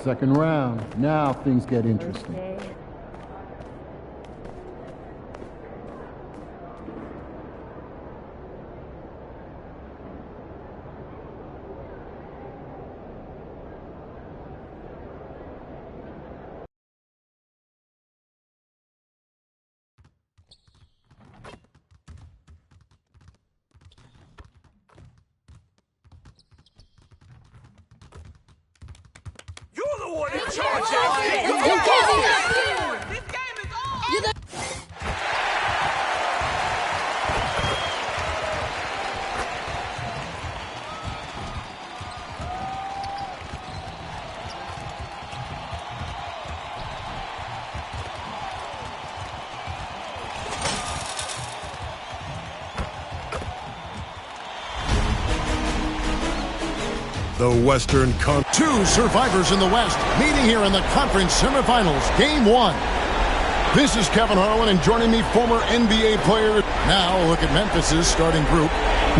Second round. Now things get interesting. The Western two survivors in the West meeting here in the conference semifinals, game one. This is Kevin Harlan, and joining me, former NBA player. Now look at Memphis's starting group.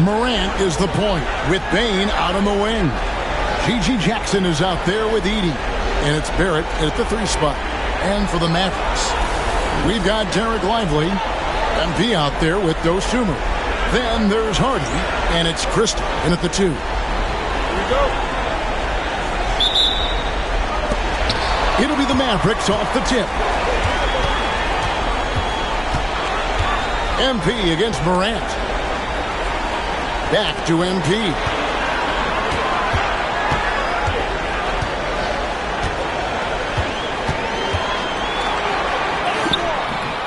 Morant is the point with Bane out on the wing. G.G. Jackson is out there with Edey, and it's Barrett at the 3 spot. And for the Mavericks, we've got Derek Lively, MP out there with Dosunmu. Then there's Hardy, and it's Crystal in at the 2. Go. It'll be the Mavericks off the tip. MP against Morant. Back to MP.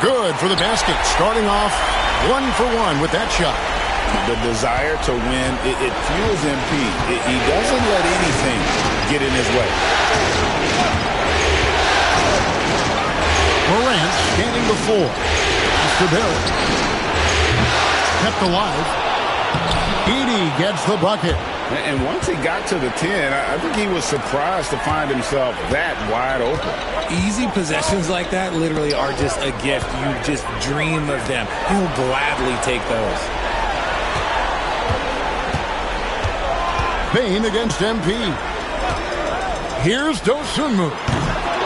Good for the basket. Starting off 1 for 1 with that shot. The desire to win, it fuels MP. He doesn't let anything get in his way. Morant standing before. Mr. Barrett. Kept alive. Edey gets the bucket. And once he got to the 10, I think he was surprised to find himself that wide open. Easy possessions like that literally are just a gift. You just dream of them. He'll gladly take those. Bane against MP. Here's Dosunmu.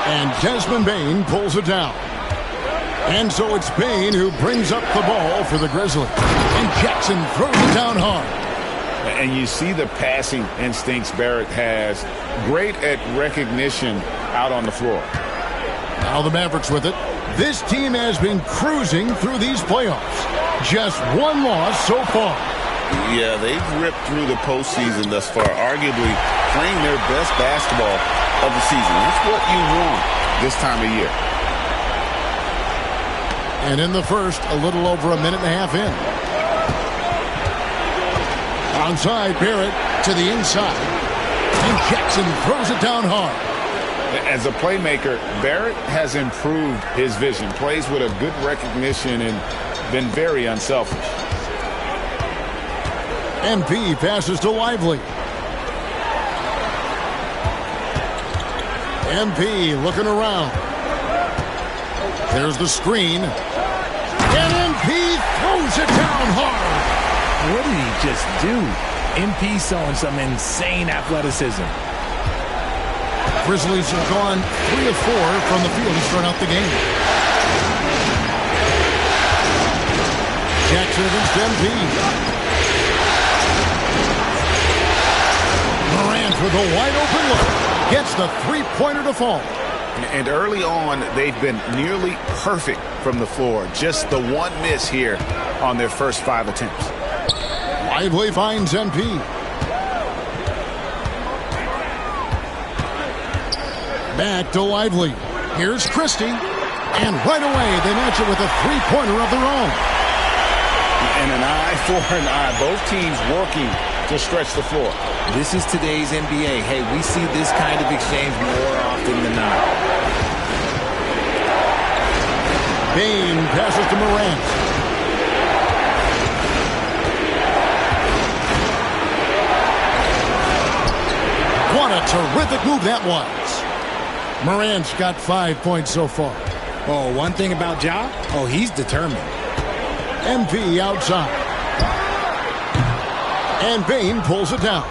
And Desmond Bane pulls it down. And so it's Bane who brings up the ball for the Grizzlies. And Jackson throws it down hard. And you see the passing instincts Barrett has. Great at recognition out on the floor. Now the Mavericks with it. This team has been cruising through these playoffs. Just one loss so far. Yeah, they've ripped through the postseason thus far, arguably playing their best basketball of the season. That's what you want this time of year. And in the first, a little over a minute and a half in. Onside, Barrett to the inside. And Jackson throws it down hard. As a playmaker, Barrett has improved his vision, plays with a good recognition and been very unselfish. MP passes to Lively. MP looking around. There's the screen. And MP throws it down hard. What did he just do? MP showing some insane athleticism. Grizzlies have gone 3 of 4 from the field to start out the game. Jackson against MP. Morant with a wide open look. Gets the three-pointer to fall. And early on, they've been nearly perfect from the floor. Just the one miss here on their first 5 attempts. Lively finds MP. Back to Lively. Here's Christie. And right away, they match it with a three-pointer of their own. And an eye for an eye. Both teams working to stretch the floor. This is today's NBA. Hey, we see this kind of exchange more often than not. Bain passes to Morant. What a terrific move that was. Morant's got 5 points so far. Oh, one thing about Ja? Oh, he's determined. MP outside. And Bain pulls it down.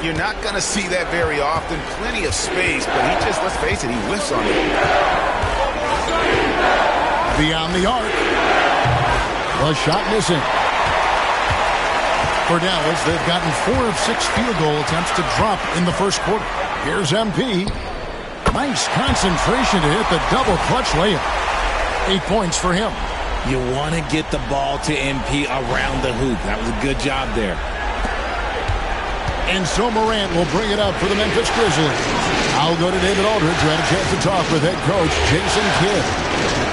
You're not going to see that very often. Plenty of space, but he just, let's face it, he whiffs on it. Beyond the arc. The shot missing. For Dallas, they've gotten 4 of 6 field goal attempts to drop in the first quarter. Here's MP. Nice concentration to hit the double clutch layup. 8 points for him. You want to get the ball to MP around the hoop. That was a good job there. And so Morant will bring it up for the Memphis Grizzlies. I'll go to David Aldridge, who had a chance to talk with head coach Jason Kidd.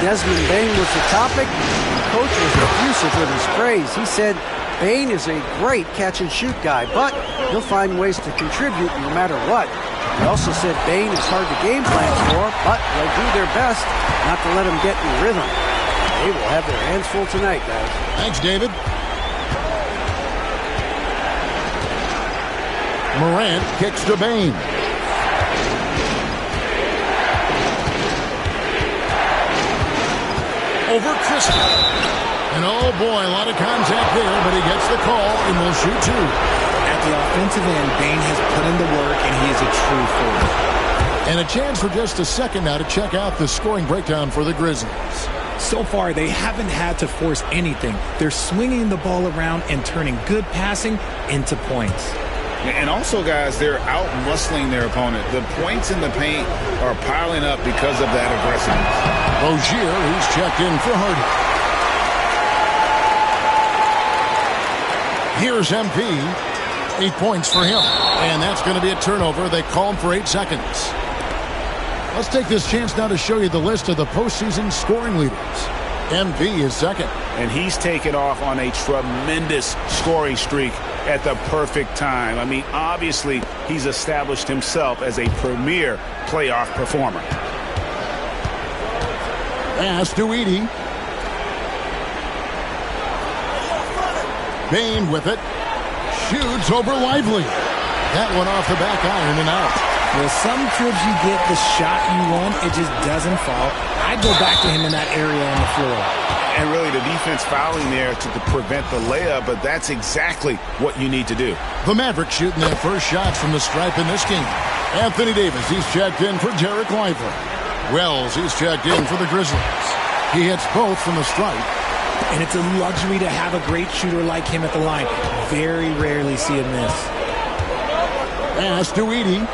Desmond Bain was the topic. The coach was effusive with his praise. He said Bain is a great catch-and-shoot guy, but he'll find ways to contribute no matter what. He also said Bain is hard to game plan for, but they'll do their best not to let him get in rhythm. They will have their hands full tonight, guys. Thanks, David. Morant kicks to Bain. Over Christie. And oh boy, a lot of contact there, but he gets the call and will shoot 2. At the offensive end, Bain has put in the work, and he is a true force. And a chance for just a second now to check out the scoring breakdown for the Grizzlies. So far, they haven't had to force anything. They're swinging the ball around and turning good passing into points. And also, guys, they're out-muscling their opponent. The points in the paint are piling up because of that aggressiveness. Rozier, who's checked in for Hardy. Here's MP. 8 points for him. And that's going to be a turnover. They call him for 8 seconds. Let's take this chance now to show you the list of the postseason scoring leaders. MP is second. And he's taken off on a tremendous scoring streak at the perfect time. I mean, obviously, he's established himself as a premier playoff performer. Pass to Edey. Bain with it. Shoots over Lively. That one off the back iron and out. Well, some trips you get the shot you want, it just doesn't fall. I'd go back to him in that area on the floor. And really, the defense fouling there to prevent the layup, but that's exactly what you need to do. The Mavericks shooting their first shots from the stripe in this game. Anthony Davis, he's checked in for Derek Lively. Wells, he's checked in for the Grizzlies. He hits both from the stripe. And it's a luxury to have a great shooter like him at the line. Very rarely see him miss. Pass to Edey.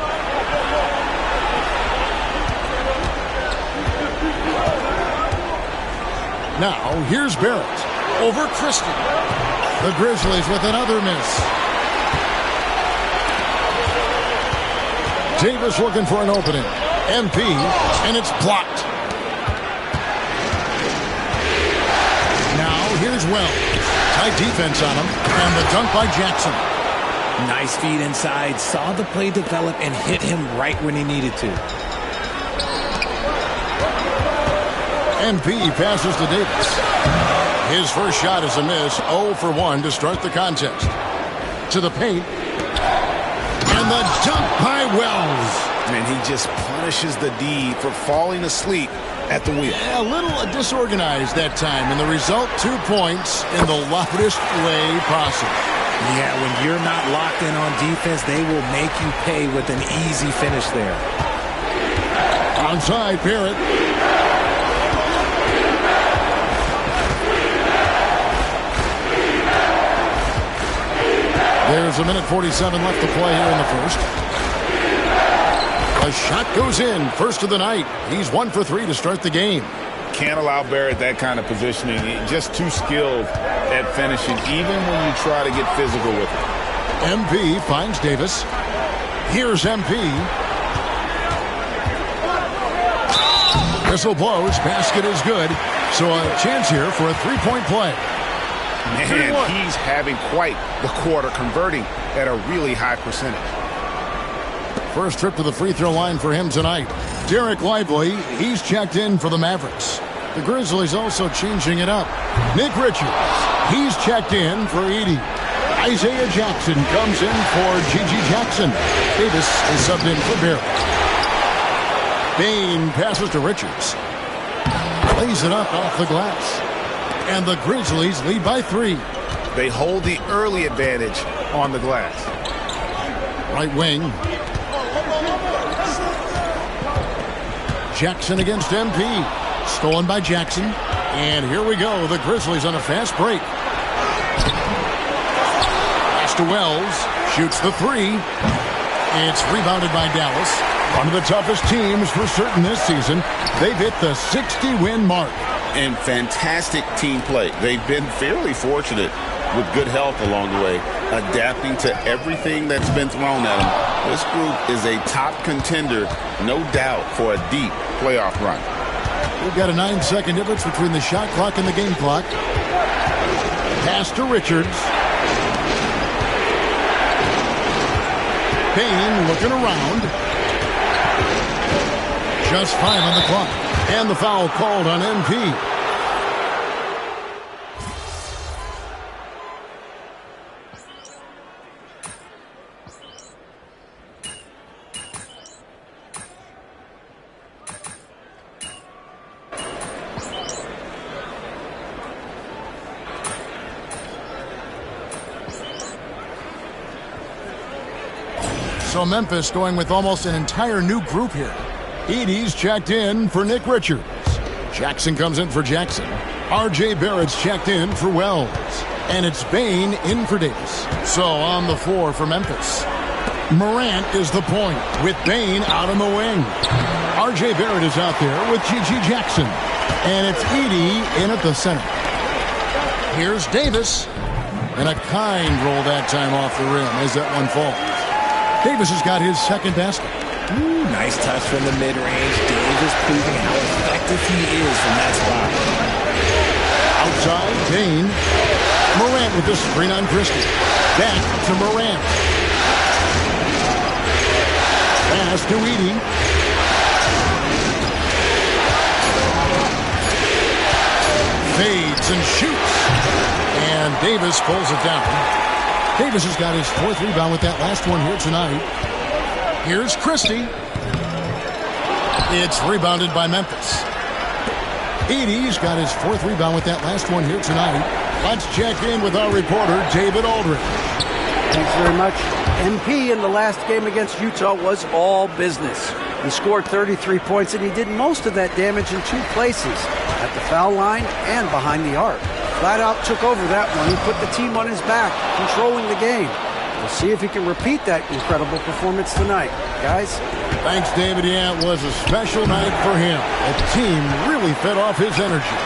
Now, here's Barrett. Over Christie. The Grizzlies with another miss. Davis looking for an opening. MP, and it's blocked. Now, here's Wells. Tight defense on him, and the dunk by Jackson. Nice feed inside. Saw the play develop and hit him right when he needed to. MP passes to Davis. His first shot is a miss. 0 for 1 to start the contest. To the paint. And the dunk by Wells. And he just punishes the D for falling asleep at the wheel. A little disorganized that time, and the result, 2 points in the loudest way possible. Yeah, when you're not locked in on defense, they will make you pay with an easy finish there. Onside, Barrett. There's a minute 47 left to play here in the first. A shot goes in, first of the night. He's 1 for 3 to start the game. Can't allow Barrett that kind of positioning. He's just too skilled at finishing, even when you try to get physical with him. MP finds Davis. Here's MP. Whistle blows. Basket is good. So a chance here for a three-point play. Man, he's having quite the quarter, converting at a really high percentage. First trip to the free throw line for him tonight. Derek Lively, he's checked in for the Mavericks. The Grizzlies also changing it up. Nick Richards, he's checked in for Edey. Isaiah Jackson comes in for Gigi Jackson. Davis is subbed in for Barrett. Bain passes to Richards. Lays it up off the glass. And the Grizzlies lead by 3. They hold the early advantage on the glass. Right wing. Jackson against MP. Stolen by Jackson. And here we go. The Grizzlies on a fast break. Pass to Wells. Shoots the 3. It's rebounded by Dallas. One of the toughest teams for certain this season. They've hit the 60-win mark. And fantastic team play. They've been fairly fortunate with good health along the way, adapting to everything that's been thrown at them. This group is a top contender, no doubt, for a deep playoff run. We've got a 9-second difference between the shot clock and the game clock. Pass to Richards. Payne looking around. Just 5 on the clock. And the foul called on MP. So Memphis going with almost an entire new group here. Edey's checked in for Nick Richards. Jackson comes in for Jackson. R.J. Barrett's checked in for Wells. And it's Bain in for Davis. So on the floor for Memphis. Morant is the point with Bain out on the wing. R.J. Barrett is out there with Gigi Jackson. And it's Edey in at the center. Here's Davis. And a kind roll that time off the rim as that one falls. Davis has got his second basket. Ooh, nice touch from the mid-range. Davis proving how effective he is from that spot. Outside, Bain. Morant with the screen on Christie. Back to Morant. Pass to Edey. Fades and shoots. And Davis pulls it down. Davis has got his 4th rebound with that last one here tonight. Here's Christie. It's rebounded by Memphis. Edey's got his 4th rebound with that last one here tonight. Let's check in with our reporter, David Aldridge. Thanks very much. MP in the last game against Utah was all business. He scored 33 points, and he did most of that damage in 2 places, at the foul line and behind the arc. Flat out took over that one. He put the team on his back, controlling the game. We'll see if he can repeat that incredible performance tonight. Guys? Thanks, David. Yeah, it was a special night for him. The team really fed off his energy.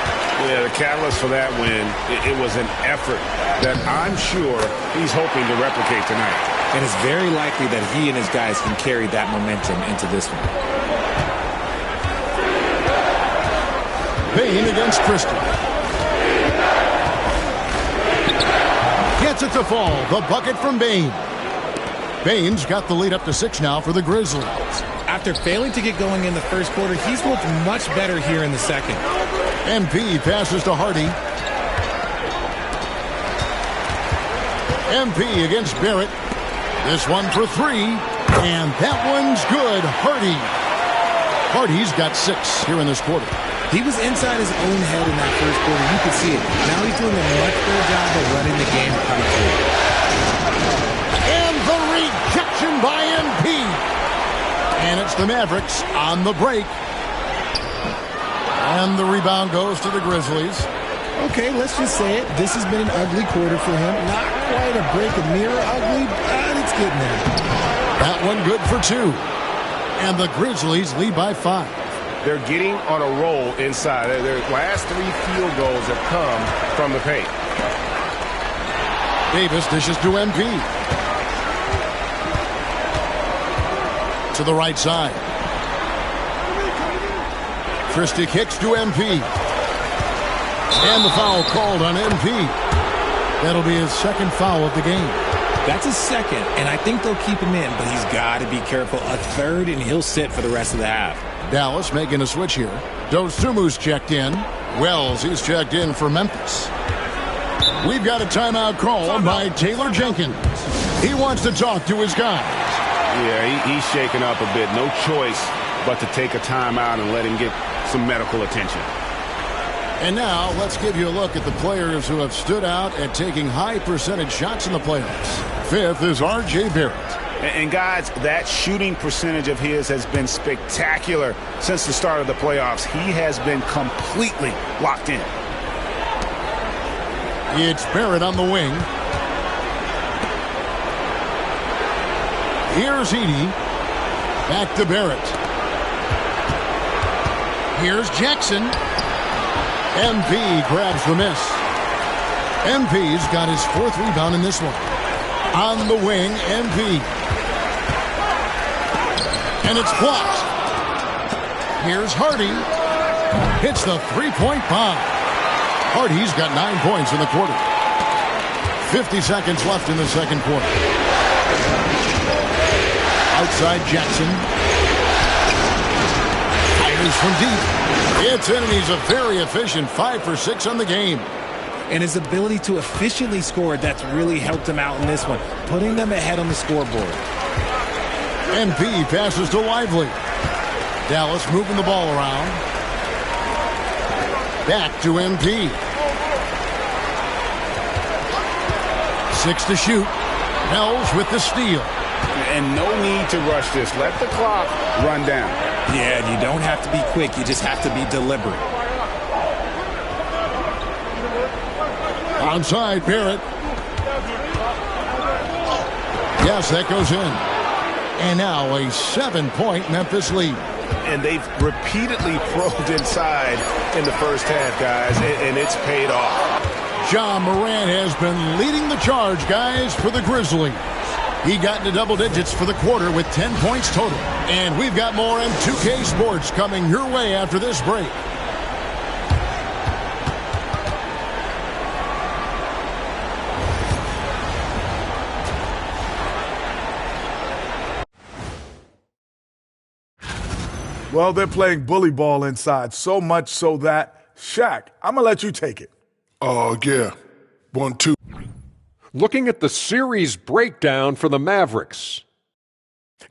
Yeah, the catalyst for that win, it was an effort that I'm sure he's hoping to replicate tonight. And it's very likely that he and his guys can carry that momentum into this one. Bain against Christie. Gets it to fall. The bucket from Bain. Bain's got the lead up to 6 now for the Grizzlies. After failing to get going in the first quarter, he's looked much better here in the second. MP passes to Hardy. MP against Barrett. This one for 3. And that one's good. Hardy. Hardy's got 6 here in this quarter. He was inside his own head in that first quarter. You could see it. Now he's doing a much better job of running the game come through. And the rejection by MP. And it's the Mavericks on the break. And the rebound goes to the Grizzlies. Okay, let's just say it. This has been an ugly quarter for him. Not quite a break of mirror ugly, but it's getting there. That one good for 2. And the Grizzlies lead by 5. They're getting on a roll inside. Their last 3 field goals have come from the paint. Davis dishes to MP. To the right side. Christie kicks to MP. And the foul called on MP. That'll be his 2nd foul of the game. That's his 2nd, and I think they'll keep him in, but he's got to be careful. A 3rd, and he'll sit for the rest of the half. Dallas making a switch here. Dosumu's checked in. Wells, he's checked in for Memphis. We've got a timeout call by Taylor Jenkins. He wants to talk to his guys. Yeah, he's shaken up a bit. No choice but to take a timeout and let him get some medical attention. And now let's give you a look at the players who have stood out at taking high percentage shots in the playoffs. 5th is R.J. Barrett. And guys, that shooting percentage of his has been spectacular since the start of the playoffs. He has been completely locked in. It's Barrett on the wing. Here's Edey. Back to Barrett. Here's Jackson. MP grabs the miss. MP's got his 4th rebound in this one. On the wing, MP. And it's blocked. Here's Hardy. Hits the 3-point bomb. Hardy's got 9 points in the quarter. 50 seconds left in the 2nd quarter. Outside Jackson. Fires from deep. It's in, and he's a very efficient 5 for 6 on the game. And his ability to efficiently score, that's really helped him out in this one, putting them ahead on the scoreboard. MP passes to Lively. Dallas moving the ball around. Back to MP. 6 to shoot. Wells with the steal. And no need to rush this. Let the clock run down. Yeah, you don't have to be quick. You just have to be deliberate. Onside, Barrett. Yes, that goes in. And now a 7-point Memphis lead. And they've repeatedly probed inside in the first half, guys, and it's paid off. Ja Morant has been leading the charge, guys, for the Grizzlies. He got into double digits for the quarter with 10 points total. And we've got more M2K Sports coming your way after this break. Well, they're playing bully ball inside, so much so that, Shaq, I'm going to let you take it. Oh, yeah. 1, 2. Looking at the series breakdown for the Mavericks.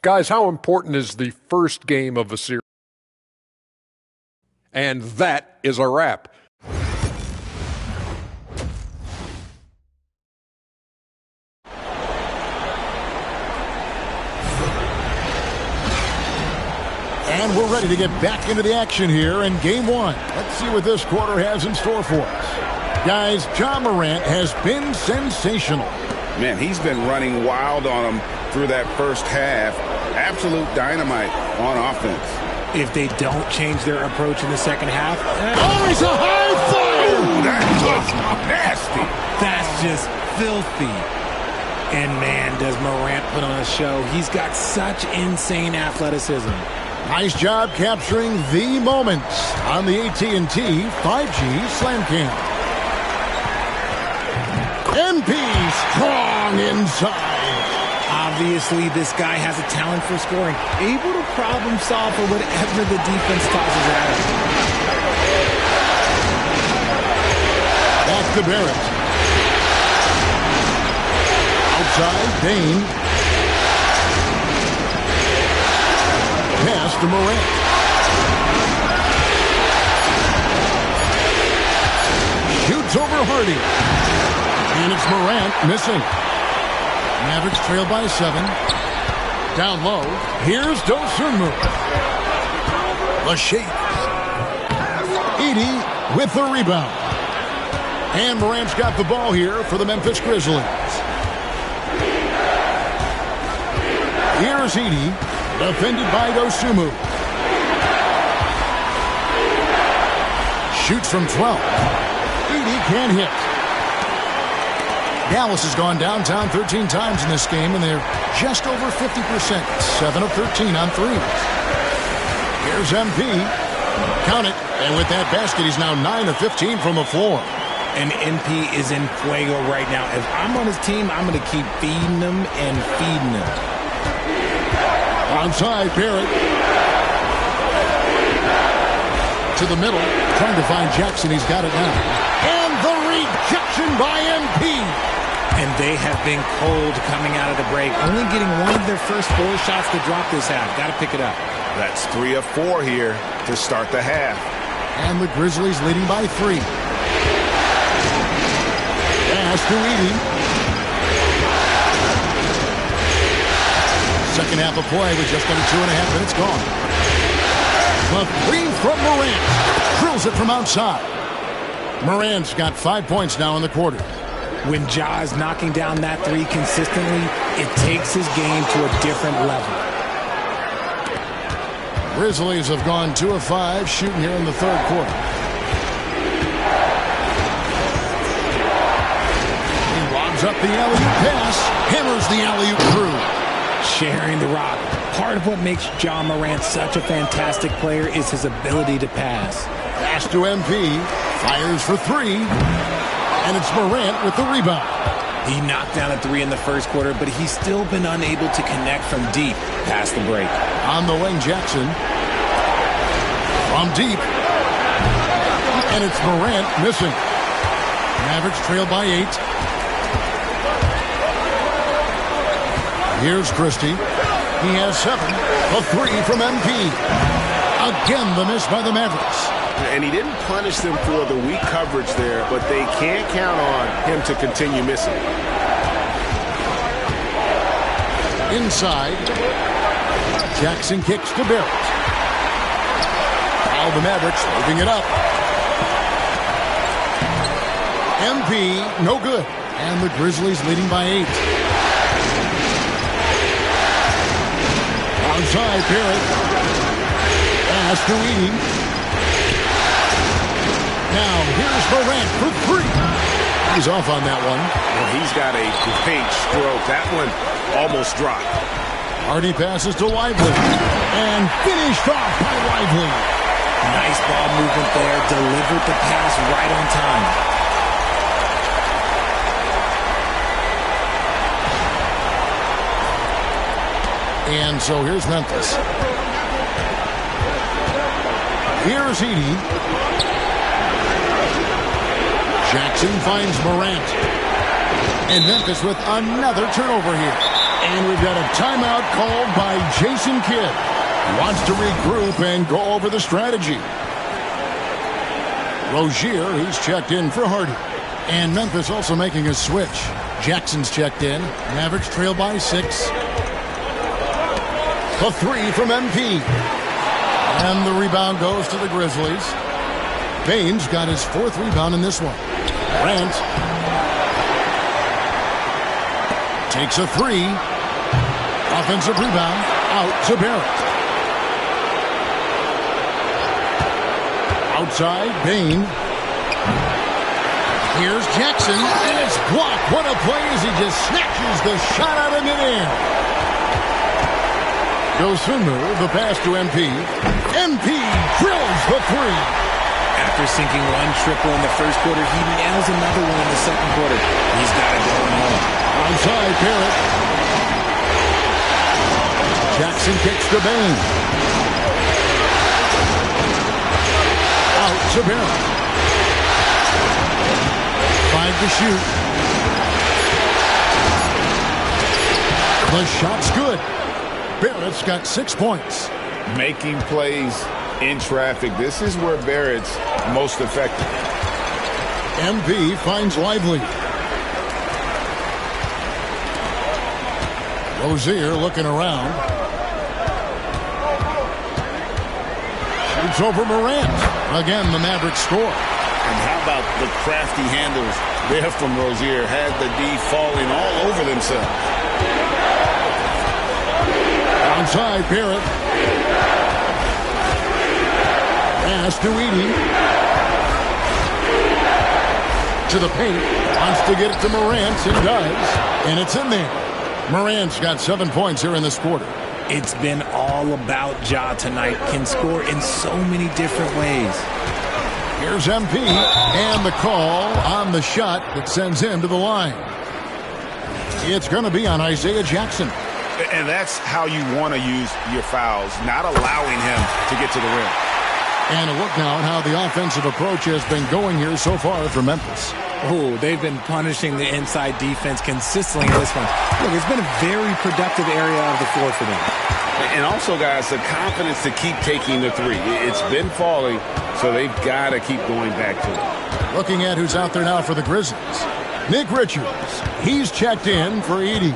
Guys, how important is the first game of a series? And that is a wrap. And we're ready to get back into the action here in Game 1. Let's see what this quarter has in store for us. Guys, Ja Morant has been sensational. Man, he's been running wild on them through that first half. Absolute dynamite on offense. If they don't change their approach in the second half... Oh, he's a high flyer! Ooh, that's just nasty. That's just filthy. And man, does Morant put on a show. He's got such insane athleticism. Nice job capturing the moments on the AT&T 5G Slam Cam. MP strong inside. Obviously, this guy has a talent for scoring. Able to problem solve for whatever the defense tosses at him. Back to Barrett. Outside, Bain. Pass to Morant. for Hardy. And it's Morant missing. Mavericks trail by 7. Down low. Here's Dosunmu. The shake. Edey with the rebound. And Morant's got the ball here for the Memphis Grizzlies. Here's Edey, defended by Dosunmu. Shoots from 12. Edey can't hit. Dallas has gone downtown 13 times in this game, and they're just over 50%. 7 of 13 on threes. Here's MP. Count it. And with that basket, he's now 9 of 15 from the floor. And MP is in fuego right now. If I'm on his team, I'm going to keep feeding him and feeding him. Onside, Barrett. To the middle, trying to find Jackson. He's got it now. And the rejection by MP. And they have been cold coming out of the break. Only getting one of their first 4 shots to drop this half. Got to pick it up. That's 3 of 4 here to start the half. And the Grizzlies leading by 3. Pass to Edey. Second half of play with just under 2.5 minutes gone. The 3 from Morant. Drills it from outside. Morant's got 5 points now in the quarter. When Ja is knocking down that 3 consistently, it takes his game to a different level. Grizzlies have gone 2 of 5 shooting here in the third quarter. He lobs up the alley-oop pass, hammers the alley-oop through. Sharing the rock. Part of what makes Ja Morant such a fantastic player is his ability to pass. Pass to MP, fires for 3, and it's Morant with the rebound. He knocked down a 3 in the first quarter, but he's still been unable to connect from deep past the break. On the wing, Jackson. From deep. And it's Morant missing. Mavericks trail by 8. Here's Christie. He has 7. A 3 from MP. Again, the miss by the Mavericks. And he didn't punish them for the weak coverage there, but they can't count on him to continue missing. Inside. Jackson kicks to Barrett. Now the Mavericks moving it up. MP, no good. And the Grizzlies leading by 8. Outside, Barrett. Pass to Edey. Now, here's Morant for 3. He's off on that one. Well, he's got a great stroke. That one almost dropped. Hardy passes to Lively. And finished off by Lively. Nice ball movement there. Delivered the pass right on time. And so here's Memphis. Here's Edey. Jackson finds Morant. And Memphis with another turnover here. And we've got a timeout called by Jason Kidd. Wants to regroup and go over the strategy. Rozier, he's checked in for Hardy. And Memphis also making a switch. Jackson's checked in. Mavericks trail by 6. A 3 from MP. And the rebound goes to the Grizzlies. Baines got his 4th rebound in this one. Grant takes a 3. Offensive rebound out to Barrett. Outside, Bain. Here's Jackson, and it's blocked. What a play as he just snatches the shot out of midair. Dosunmu, the pass to MP. MP drills the 3. After sinking 1 triple in the first quarter, he nails another one in the second quarter. He's got it going on. Onside, Barrett. Jackson kicks to Bain. Out to Barrett. 5 to shoot. The shot's good. Barrett's got 6 points. Making plays in traffic. This is where Barrett's most effective. MP finds Lively. Rozier looking around. Shoots over Morant. Again, the Mavericks score. And how about the crafty handles there from Rozier? Had the D falling all over themselves. Outside, Barrett. Pass to Edey. To the paint. Wants to get it to Morant and does. And it's in there. Morant's got 7 points here in this quarter. It's been all about Ja tonight. Can score in so many different ways. Here's MP, and the call on the shot that sends him to the line. It's going to be on Isaiah Jackson. And that's how you want to use your fouls, not allowing him to get to the rim. And a look now at how the offensive approach has been going here so far for Memphis. Oh, they've been punishing the inside defense consistently in this one. Look, it's been a very productive area of the floor for them. And also, guys, the confidence to keep taking the three. It's been falling, so they've got to keep going back to it. Looking at who's out there now for the Grizzlies. Nick Richards. He's checked in for Edey.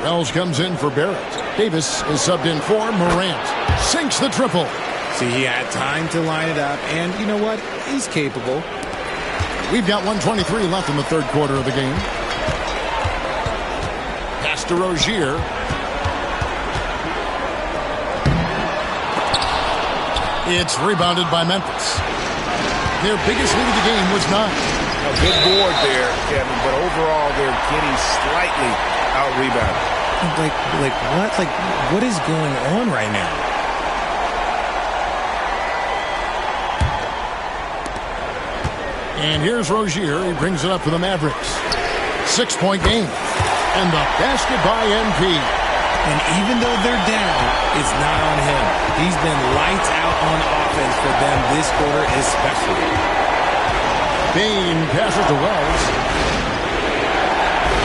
Wells comes in for Barrett. Davis is subbed in for Morant. Sinks the triple. See, he had time to line it up, and you know what? He's capable. We've got 1:23 left in the third quarter of the game. Pass to Rozier. It's rebounded by Memphis. Their biggest lead of the game was 9. A good board there, Kevin, but overall they're getting slightly out-rebounded. Like what? Like, what is going on right now? And here's Rozier. He brings it up for the Mavericks. 6-point game. And the basket by MP. And even though they're down, it's not on him. He's been lights out on offense for them this quarter especially. Bain passes to Wells.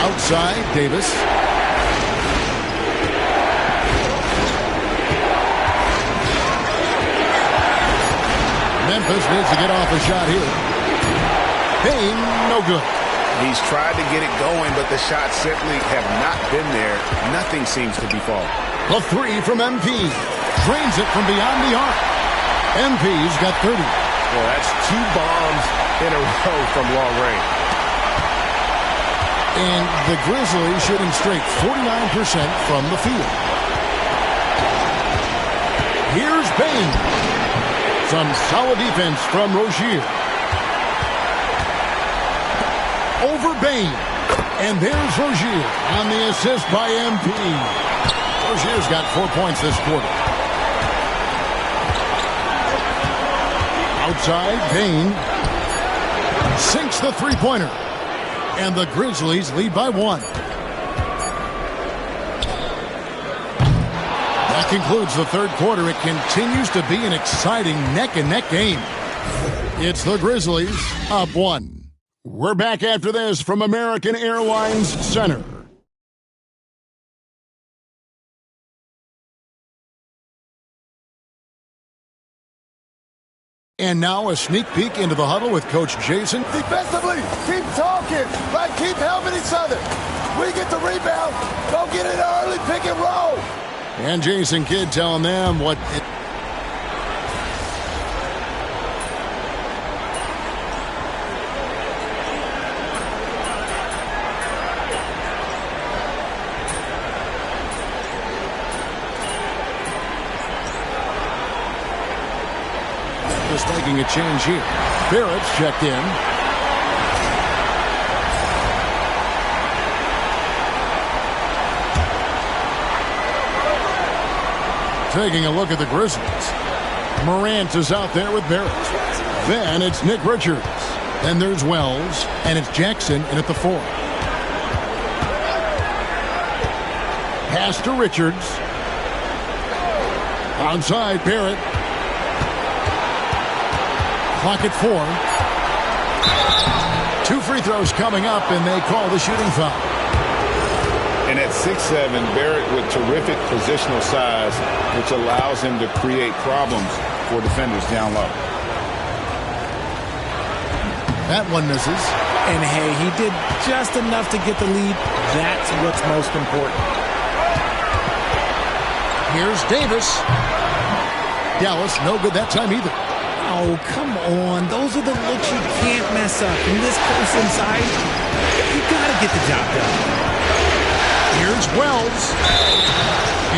Outside, Davis. Memphis needs to get off a shot here. Bain, no good. He's tried to get it going, but the shots simply have not been there. Nothing seems to be falling. The three from MP. Drains it from beyond the arc. MP's got 30. Well, that's 2 bombs in a row from long range. And the Grizzlies shooting straight 49% from the field. Here's Bain. Some solid defense from Rozier. Over Bain. And there's Rozier on the assist by MP. Rozier's got 4 points this quarter. Outside, Bain sinks the three-pointer. And the Grizzlies lead by 1. That concludes the third quarter. It continues to be an exciting neck-and-neck game. It's the Grizzlies up 1. We're back after this from American Airlines Center. And now a sneak peek into the huddle with Coach Jason. Defensively, keep talking, right? Keep helping each other. We get the rebound, go get it early, pick and roll. And Jason Kidd telling them what... Just making a change here. Barrett's checked in. Taking a look at the Grizzlies. Morant is out there with Barrett. Then it's Nick Richards. Then there's Wells. And it's Jackson in at the 4. Pass to Richards. Onside, Barrett. Clock at 4. 2 free throws coming up, and they call the shooting foul. And at 6'7", Barrett with terrific positional size, which allows him to create problems for defenders down low. That one misses. And hey, he did just enough to get the lead. That's what's most important. Here's Davis. Dallas, no good that time either. Oh, come on. Those are the looks you can't mess up. And this close inside, you got to get the job done. Here's Wells.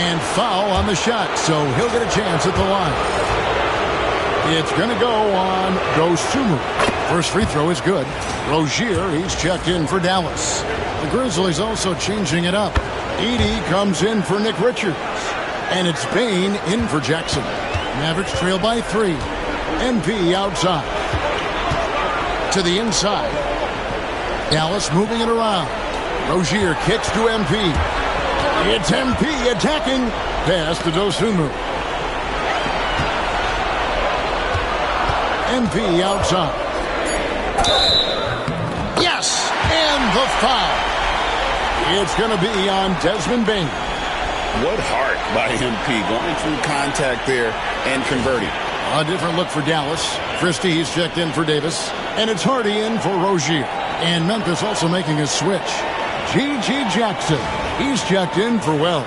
And foul on the shot, so he'll get a chance at the line. It's going to go on Dosunmu. First free throw is good. Rozier, he's checked in for Dallas. The Grizzlies also changing it up. Edey comes in for Nick Richards. And it's Bain in for Jackson. Mavericks trail by 3. MP outside. To the inside. Dallas moving it around. Rozier kicks to MP. It's MP attacking. Pass to Dosunmu. MP outside. Yes! And the foul. It's going to be on Desmond Bain. What heart by MP going through contact there and converting. A different look for Dallas. Christie, he's checked in for Davis. And it's Hardy in for Rozier. And Memphis also making a switch. G.G. Jackson, he's checked in for Wells.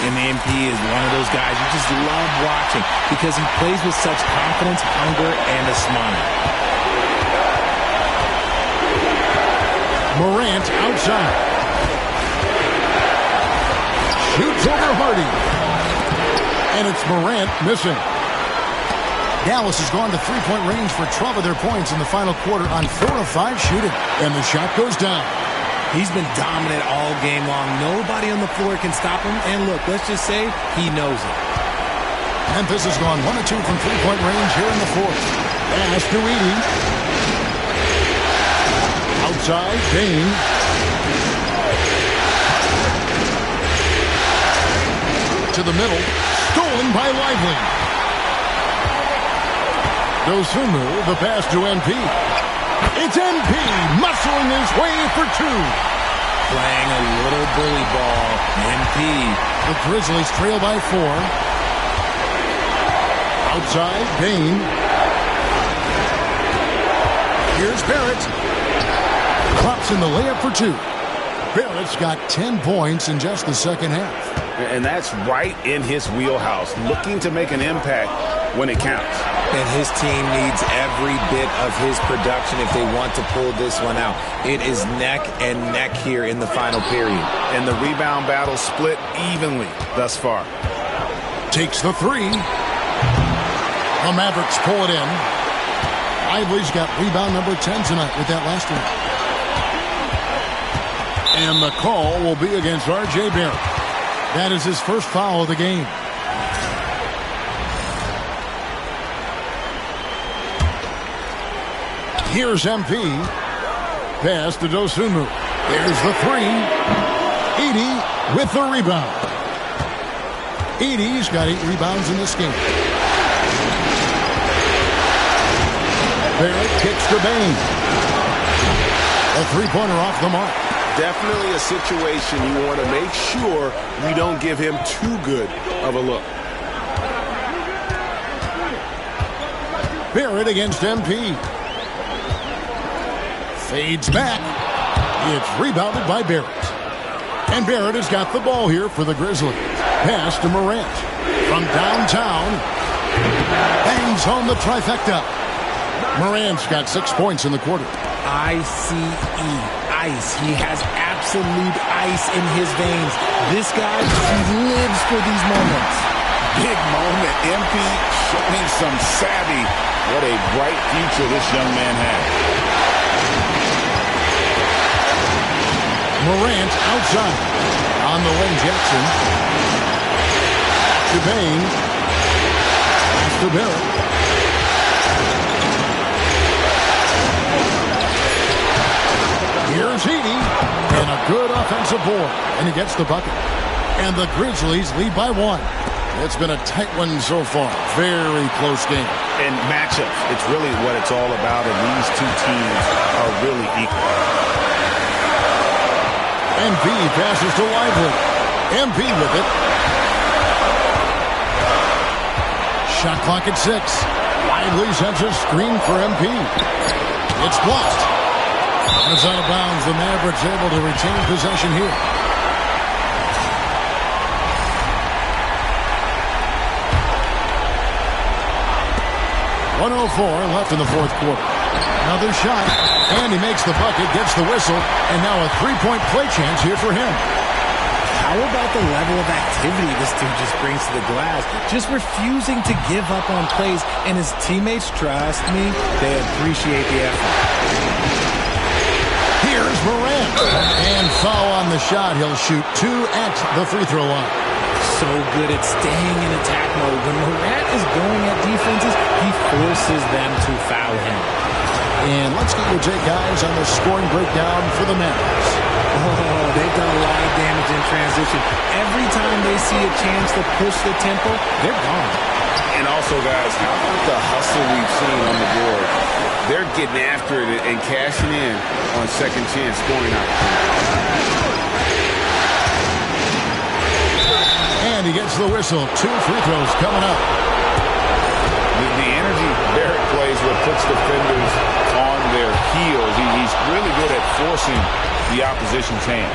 And MP is one of those guys you just love watching because he plays with such confidence, hunger, and a smile. Morant outside. Shoots over Hardy. And it's Morant missing. Dallas has gone to three-point range for 12 of their points in the final quarter on 4 of 5 shooting. And the shot goes down. He's been dominant all game long. Nobody on the floor can stop him. And look, let's just say he knows it. Memphis has gone 1 of 2 from three-point range here in the fourth. Pass to Edey. Outside, Bain. To the middle. Stolen by Lively. Dosunmu, the pass to MP. It's MP muscling his way for 2. Playing a little bully ball. MP. The Grizzlies trail by 4. Outside, Bain. Here's Barrett. Drops in the layup for 2. Barrett's got 10 points in just the second half. And that's right in his wheelhouse, looking to make an impact when it counts. And his team needs every bit of his production if they want to pull this one out. It is neck and neck here in the final period. And the rebound battle split evenly thus far. Takes the 3. The Mavericks pull it in. Lively's got rebound number 10 tonight with that last one. And the call will be against R.J. Barrett. That is his first foul of the game. Here's MP. Pass to Dosunmu. There's the 3. Edey with the rebound. Edey's got 8 rebounds in this game. Barrett kicks to Bain. A three-pointer off the mark. Definitely a situation you want to make sure you don't give him too good of a look. Barrett against MP. Fades back. It's rebounded by Barrett. And Barrett has got the ball here for the Grizzlies. Pass to Morant. From downtown. Bangs home the trifecta. Morant's got 6 points in the quarter. I-C-E. Ice. He has absolute ice in his veins. This guy lives for these moments. Big moment. MP showing some savvy. What a bright future this young man has. Morant outside. On the wing, Jackson. To Bain. Pass to Barrett. Here's Edey. And a good offensive board. And he gets the bucket. And the Grizzlies lead by 1. It's been a tight one so far. Very close game. And matchups, it's really what it's all about, and these two teams are really equal. MP passes to Lively. MP with it. Shot clock at 6. Lively sends a screen for MP. It's blocked. And it's out of bounds. The Mavericks able to retain possession here. .104 left in the fourth quarter. Another shot, and he makes the bucket, gets the whistle, and now a three-point play chance here for him. How about the level of activity this dude just brings to the glass? Just refusing to give up on plays, and his teammates, trust me, they appreciate the effort. Here's Morant, and foul on the shot. He'll shoot 2 at the free throw line. So good at staying in attack mode. When Morant is going at defenses, he forces them to foul him. And let's get your take, guys, on the scoring breakdown for the Mavericks. Oh, they've done a lot of damage in transition. Every time they see a chance to push the tempo, they're gone. And also, guys, how about the hustle we've seen on the board? They're getting after it and cashing in on second chance scoring opportunities. And he gets the whistle. 2 free throws coming up. The energy Barrett plays with puts defenders on their heels. He's really good at forcing the opposition's hand.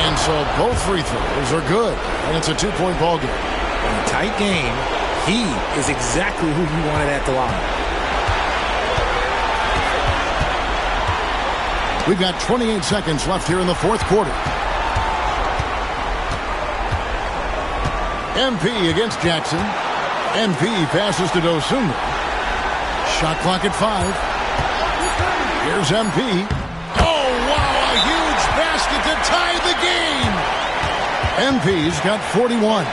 And so both free throws are good. And it's a 2-point ball game. In a tight game, he is exactly who you wanted at the line. We've got 28 seconds left here in the fourth quarter. MP against Jackson. MP passes to Dosunmu. Shot clock at 5. Here's MP. Oh, wow, a huge basket to tie the game. MP's got 41.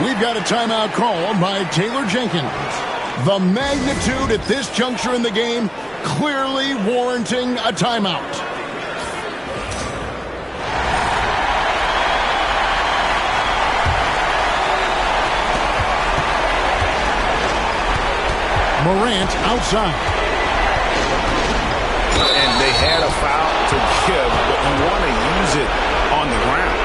We've got a timeout called by Taylor Jenkins. The magnitude at this juncture in the game clearly warranting a timeout. Morant outside. And they had a foul to give, but you want to use it on the ground.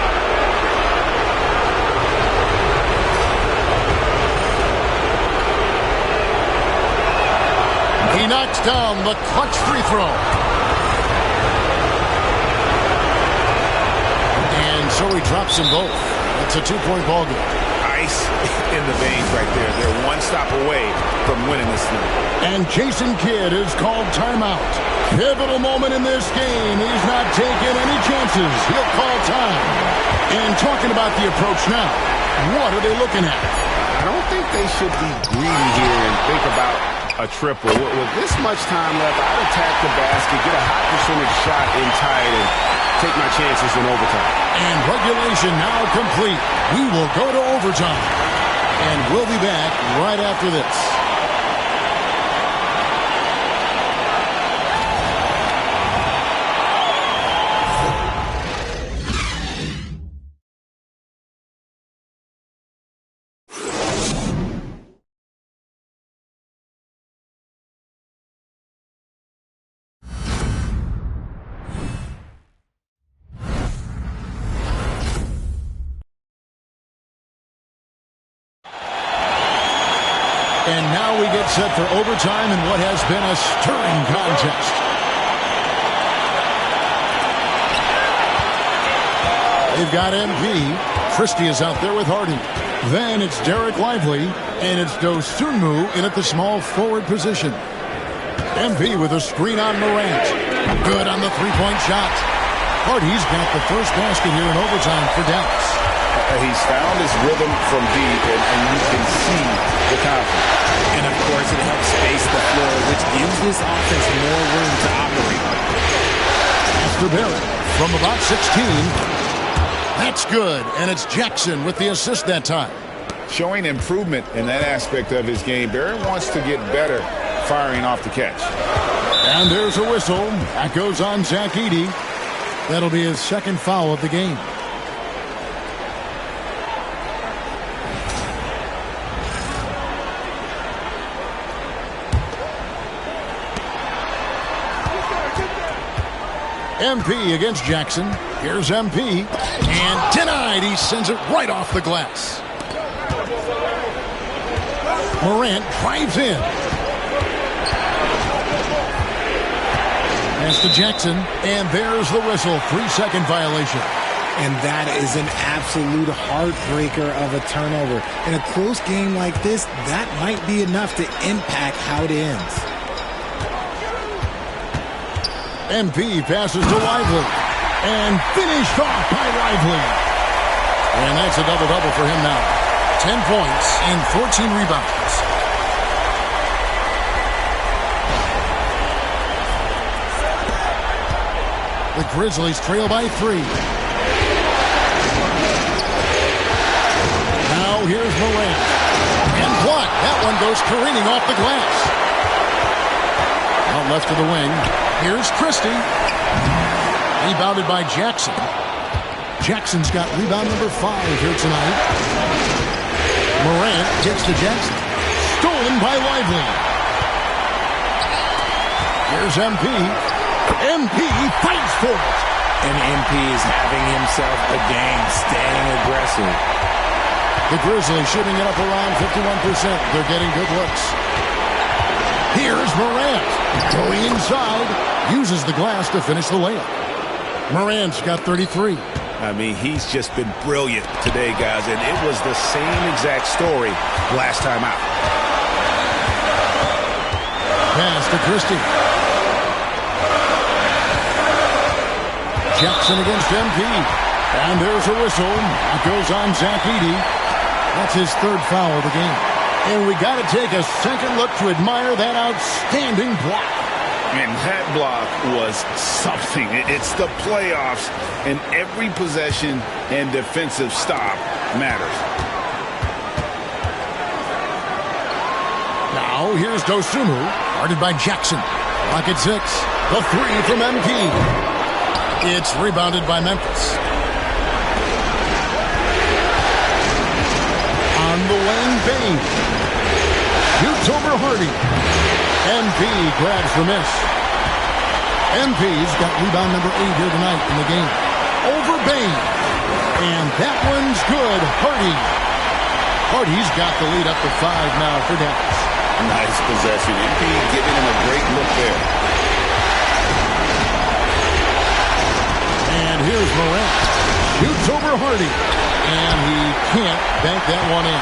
He knocks down the clutch free throw. And so he drops them both. It's a 2-point ball game. Ice in the veins right there. They're one stop away from winning this thing. And Jason Kidd is called timeout. Pivotal moment in this game. He's not taking any chances. He'll call time. And talking about the approach now, what are they looking at? I don't think they should be greedy here and think about a triple. With this much time left, I'd attack the basket, get a high percentage shot in tight, and take my chances in overtime. And regulation now complete. We will go to overtime. And we'll be back right after this. And now we get set for overtime in what has been a stirring contest. They've got MP. Christie is out there with Hardy. Then it's Derek Lively, and it's Dosunmu in at the small forward position. MP with a screen on Morant. Good on the three-point shot. Hardy's got the first basket here in overtime for Dallas. He's found his rhythm from deep, and you can see the confidence. And, of course, it helps space the floor, which gives this offense more room to operate. After Barrett from about 16. That's good, and it's Jackson with the assist that time. Showing improvement in that aspect of his game. Barrett wants to get better firing off the catch. And there's a whistle. That goes on Zach Edey. That'll be his second foul of the game. MP against Jackson. Here's MP. And denied. He sends it right off the glass. Morant drives in. Pass to Jackson. And there's the whistle. 3-second violation. And that is an absolute heartbreaker of a turnover. In a close game like this, that might be enough to impact how it ends. MP passes to Lively. And finished off by Lively. And that's a double-double for him now. 10 points and 14 rebounds. The Grizzlies trail by 3. Now here's Morant. And blocked. That one goes careening off the glass. Out left to the wing. Here's Christie. Rebounded by Jackson. Jackson's got rebound number 5 here tonight. Morant gets to Jackson. Stolen by Lively. Here's MP. MP fights for it. And MP is having himself a game, staying aggressive. The Grizzlies shooting it up around 51%. They're getting good looks. Here's Morant. Going inside. Uses the glass to finish the layup. Morant's got 33. I mean, he's just been brilliant today, guys, and it was the same exact story last time out. Pass to Christie. Jackson against MP. And there's a whistle. It goes on Zach Edey. That's his 3rd foul of the game. And we got to take a second look to admire that outstanding block. And that block was something. It's the playoffs, and every possession and defensive stop matters. Now here's Dosunmu, guarded by Jackson. Pocket 6. The 3 from MP. It's rebounded by Memphis. On the wing, Bain. Shoots over Hardy. MP grabs the miss. MP's got rebound number 8 here tonight in the game. Over Bain. And that one's good. Hardy's got the lead up to 5 now for Dallas. Nice possession. MP giving him a great look there. And here's Morant. Shoots over Hardy. And he can't bank that one in.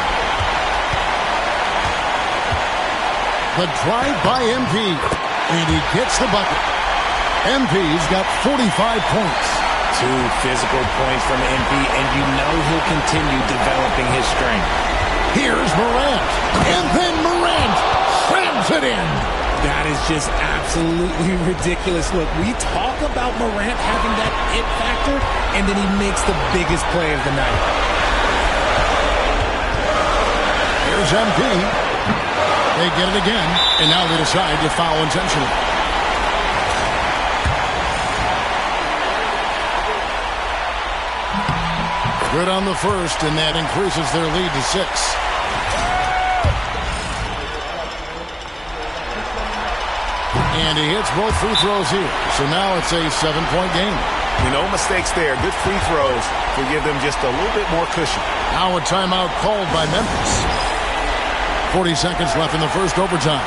The drive by MP. And he gets the bucket. MP's got 45 points. 2 physical points from MP, and you know he'll continue developing his strength. Here's Morant. And then Morant slams it in. That is just absolutely ridiculous. Look, we talk about Morant having that it factor, and then he makes the biggest play of the night. Here's MP. They get it again, and now they decide to foul intentionally. Good on the first, and that increases their lead to 6. And he hits both free throws here. So now it's a 7-point game. No mistakes there. Good free throws to give them just a little bit more cushion. Now a timeout called by Memphis. 40 seconds left in the first overtime.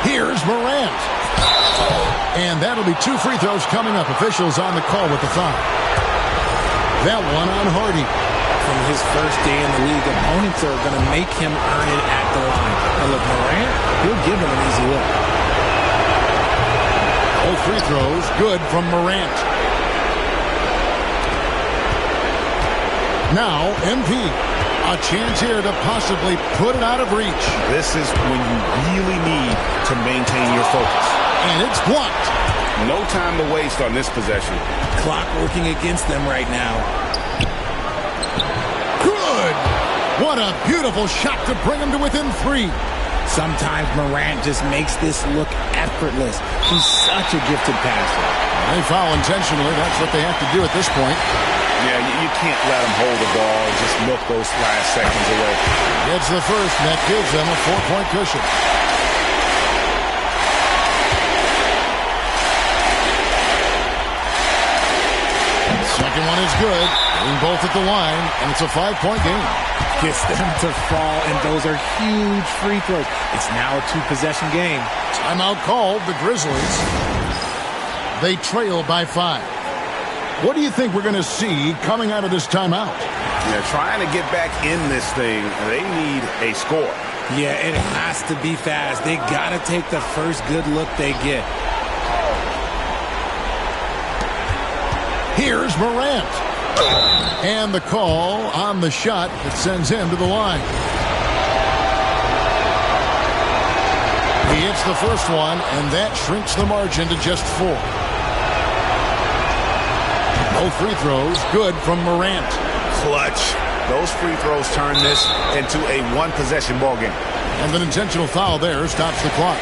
Here's Morant. And that'll be 2 free throws coming up. Officials on the call with the foul. That one on Hardy. From his first day in the league, opponents are going to make him earn it at the line. And look, Morant, he'll give him an easy look. Both free throws good from Morant. Now MP. A chance here to possibly put it out of reach. This is when you really need to maintain your focus. And it's blocked. No time to waste on this possession. Clock working against them right now. Good. What a beautiful shot to bring him to within 3. Sometimes Morant just makes this look effortless. He's such a gifted passer. They foul intentionally. That's what they have to do at this point. Yeah, you can't let them hold the ball and just milk those last seconds away. Gets the first, and that gives them a 4-point cushion. Second one is good. Getting both at the line, and it's a 5-point game. Gets them to fall, and those are huge free throws. It's now a 2-possession game. Timeout called, the Grizzlies. They trail by 5. What do you think we're going to see coming out of this timeout? They're trying to get back in this thing. They need a score. Yeah, it has to be fast. They got to take the first good look they get. Here's Morant. And the call on the shot that sends him to the line. He hits the first one, and that shrinks the margin to just 4. Both free throws good from Morant. Clutch. Those free throws turn this into a 1-possession ball game. And an intentional foul there stops the clock.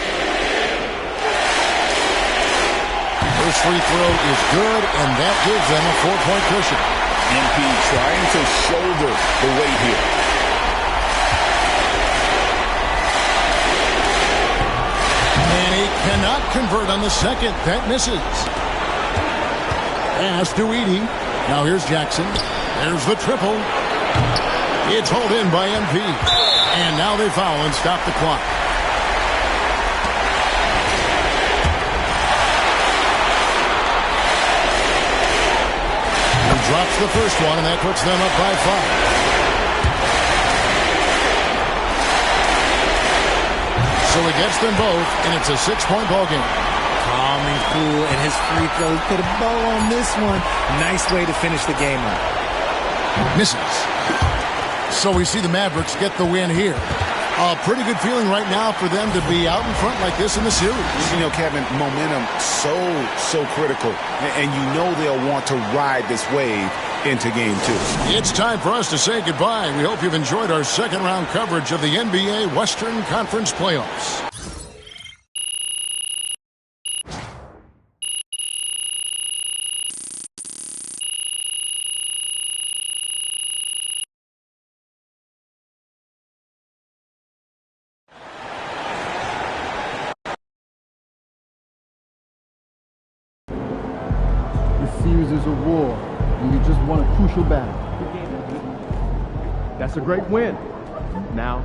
First free throw is good, and that gives them a 4-point cushion. MP trying to shoulder the weight here. And he cannot convert on the second. That misses. Pass to Edey. Now here's Jackson. There's the triple. It's hauled in by MP. And now they foul and stop the clock. He drops the first one, and that puts them up by 5. So he gets them both, and it's a 6-point ball game. Calm and cool, and his free throws put a bow on this one. Nice way to finish the game up. Misses. So we see the Mavericks get the win here. A pretty good feeling right now for them to be out in front like this in the series. You know, Kevin, momentum so critical. And you know they'll want to ride this wave into game 2. It's time for us to say goodbye. We hope you've enjoyed our second-round coverage of the NBA Western Conference Playoffs. This series is a war, and you just won a crucial battle. That's a great win. Now,